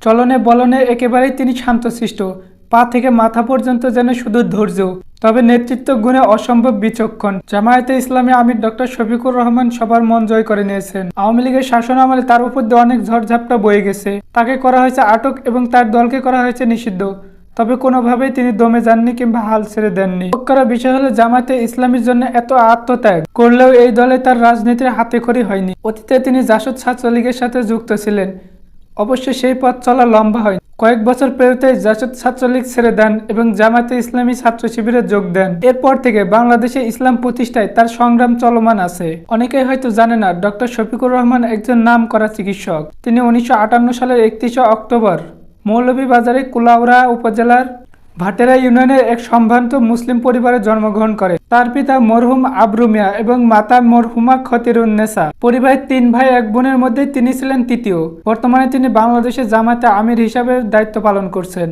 চলনে বলনে একেবারেই তিনি শান্তশিষ্ট, পা থেকে মাথা পর্যন্ত যেন শুধু ধৈর্য। তবে নেতৃত্ব গুণে অসম্ভব বিচক্ষণ। জামায়াতে ইসলামী আমির ডক্টর শফিকুর রহমান সবার মন জয় করে নিয়েছেন। আওয়ামী লীগের শাসন আমলে তার উপর দিয়ে অনেক ঝড়ঝাপটা বয়ে গেছে। তাকে করা হয়েছে আটক এবং তার দলকে করা হয়েছে নিষিদ্ধ। তবে কোনোভাবেই তিনি দমে যাননি কিংবা হাল ছেড়ে দেননি। অবাক করার বিষয় হলো জামায়াতে ইসলামীর জন্য এত আত্মত্যাগ করলেও এই দলে তার রাজনীতির হাতেখড়ি হয়নি। অতীতে তিনি জাসদ ছাত্রলীগের সাথে যুক্ত ছিলেন। অবশ্য সেই পথ চলা লম্বা হয়। কয়েক বছর পেরোতেই জাসদ ছাত্রলীগ ছেড়ে দেন এবং জামায়াতে ইসলামী ছাত্র শিবিরে যোগ দেন। এরপর থেকে বাংলাদেশে ইসলাম প্রতিষ্ঠায় তার সংগ্রাম চলমান আছে। অনেকেই হয়তো জানে না, ডক্টর শফিকুর রহমান একজন নামকরা চিকিৎসক। তিনি 1958 সালের 31 অক্টোবর মৌলভীবাজারে কুলাউড়া উপজেলার ভাটেরা ইউনিয়নের এক সম্ভ্রান্ত মুসলিম পরিবারে জন্মগ্রহণ করেন। তার পিতা মরহুম আবরু মিয়া এবং মাতা মরহুমা খতিরুন্নেসা। পরিবারের 3 ভাই 1 বোনের মধ্যে তিনি ছিলেন তৃতীয়। বর্তমানে তিনি বাংলাদেশের জামায়াতে আমির হিসাবে দায়িত্ব পালন করছেন।